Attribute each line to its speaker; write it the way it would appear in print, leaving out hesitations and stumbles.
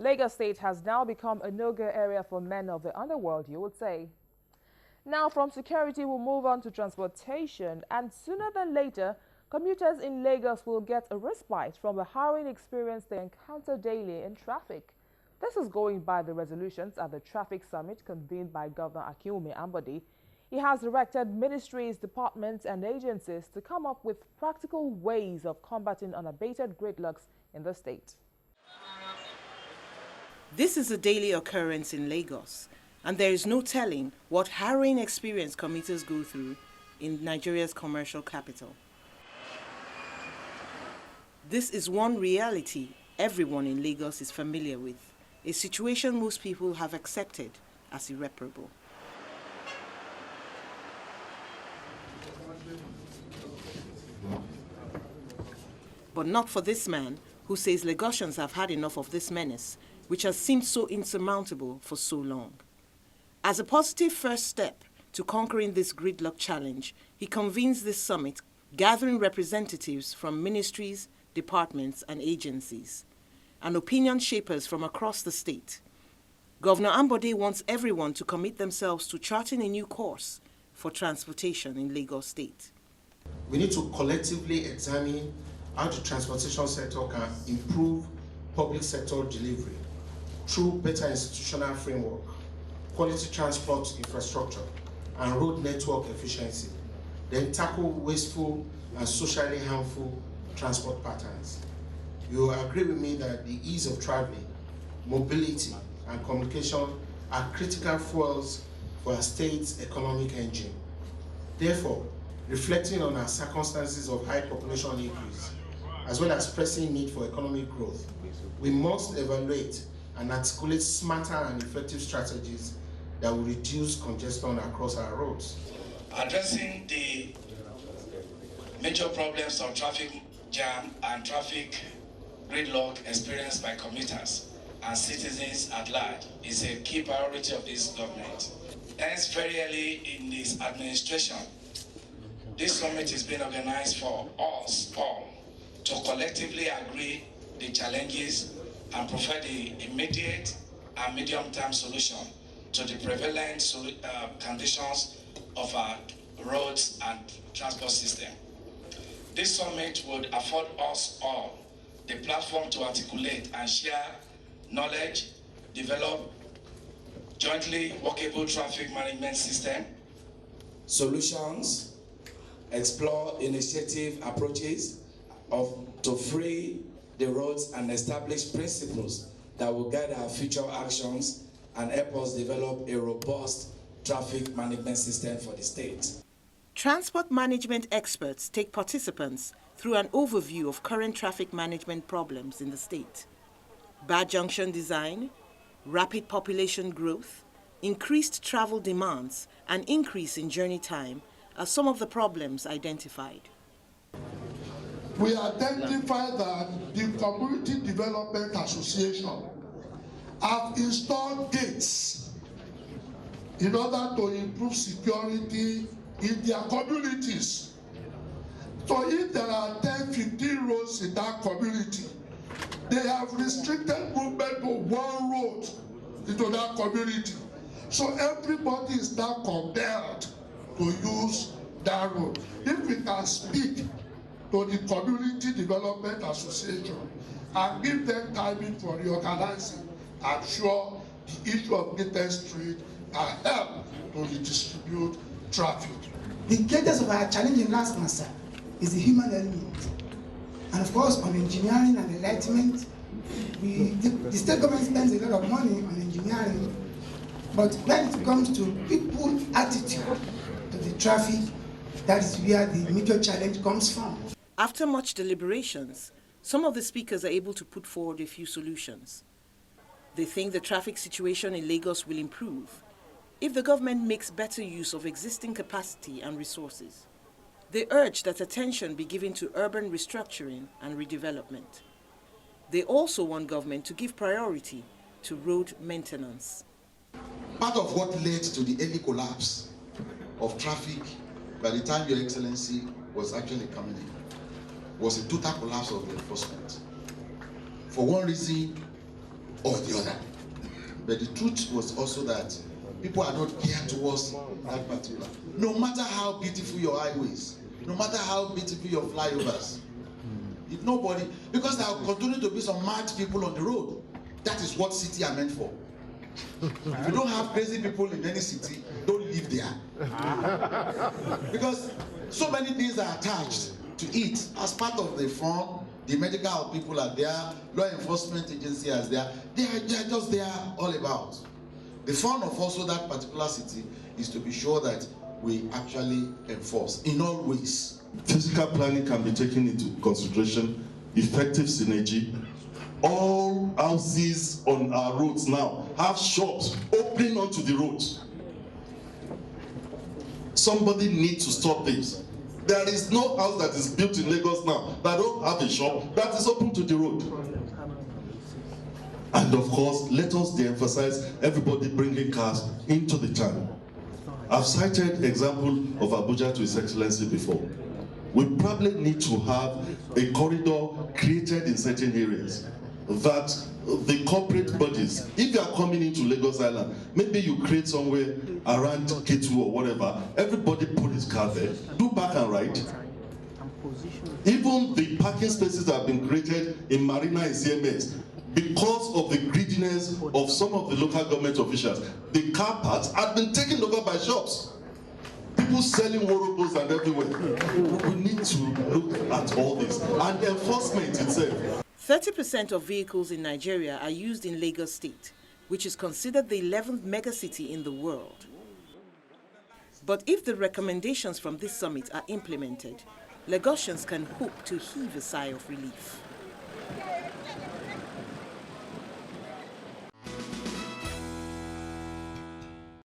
Speaker 1: Lagos State has now become a no-go area for men of the underworld, you would say. Now, from security, we'll move on to transportation, and sooner than later, commuters in Lagos will get a respite from the harrowing experience they encounter daily in traffic. This is going by the resolutions at the traffic summit convened by Governor Akinwumi Ambode. He has directed ministries, departments, and agencies to come up with practical ways of combating unabated gridlocks in the state.
Speaker 2: This is a daily occurrence in Lagos, and there is no telling what harrowing experience commuters go through in Nigeria's commercial capital. This is one reality everyone in Lagos is familiar with, a situation most people have accepted as irreparable. But not for this man, who says Lagosians have had enough of this menace, which has seemed so insurmountable for so long. As a positive first step to conquering this gridlock challenge, he convenes this summit, gathering representatives from ministries, departments, and agencies, and opinion shapers from across the state. Governor Ambode wants everyone to commit themselves to charting a new course for transportation in Lagos State.
Speaker 3: We need to collectively examine how the transportation sector can improve public sector delivery through better institutional framework, quality transport infrastructure, and road network efficiency, then tackle wasteful and socially harmful transport patterns. You agree with me that the ease of traveling, mobility, and communication are critical fuels for our state's economic engine. Therefore, reflecting on our circumstances of high population increase, as well as pressing need for economic growth, we must evaluate and articulate smarter and effective strategies that will reduce congestion across our roads.
Speaker 4: Addressing the major problems of traffic jam and traffic gridlock experienced by commuters and citizens at large is a key priority of this government. Hence, very early in this administration, this summit is being organized for us all to collectively agree the challenges and provide the immediate and medium-term solution to the prevalent conditions of our roads and transport system. This summit would afford us all the platform to articulate and share knowledge, develop jointly workable traffic management system,
Speaker 5: solutions, explore initiative approaches to free the roads and establish principles that will guide our future actions and help us develop a robust traffic management system for the state.
Speaker 2: Transport management experts take participants through an overview of current traffic management problems in the state. Bad junction design, rapid population growth, increased travel demands, and increase in journey time are some of the problems identified.
Speaker 6: We identified that the Community Development Association have installed gates in order to improve security in their communities. So if there are 10, 15 roads in that community, they have restricted movement to one road into that community. So everybody is now compelled to use that road. If we can speak to the Community Development Association and give them timing for reorganizing, I'm sure the issue of gated street can help to redistribute traffic.
Speaker 7: The greatest of our challenge in last master is the human element. And of course, on engineering and enlightenment, the state government spends a lot of money on engineering, but when it comes to people's attitude to the traffic, that is where the major challenge comes from.
Speaker 2: After much deliberations, some of the speakers are able to put forward a few solutions. They think the traffic situation in Lagos will improve if the government makes better use of existing capacity and resources. They urge that attention be given to urban restructuring and redevelopment. They also want government to give priority to road maintenance.
Speaker 8: Part of what led to the early collapse of traffic by the time Your Excellency was actually coming in was a total collapse of the enforcement. For one reason or the other. But the truth was also that people are not geared towards that particular. No matter how beautiful your highways, no matter how beautiful your flyovers, if nobody, because there will continue to be some mad people on the road. That is what cities are meant for. If you don't have crazy people in any city, don't live there. Because so many things are attached to it as part of the fun. The medical people are there, law enforcement agency is there. They are just there all about. The fun of also that particular city is to be sure that we actually enforce in all ways.
Speaker 9: Physical planning can be taken into consideration, effective synergy. All houses on our roads now have shops opening onto the roads. Somebody needs to stop this. There is no house that is built in Lagos now that don't have a shop that is open to the road. And of course, let us de-emphasize everybody bringing cars into the town. I've cited example of Abuja to His Excellency before. We probably need to have a corridor created in certain areas that the corporate bodies, if you are coming into Lagos Island, maybe you create somewhere around K2 or whatever, everybody put his car there, do park and ride. Even the parking spaces that have been created in Marina and CMS, because of the greediness of some of the local government officials, the car parks have been taken over by shops. People selling Worobos and everywhere. We need to look at all this. And enforcement itself.
Speaker 2: 30% of vehicles in Nigeria are used in Lagos State, which is considered the 11th megacity in the world. But if the recommendations from this summit are implemented, Lagosians can hope to heave a sigh of relief.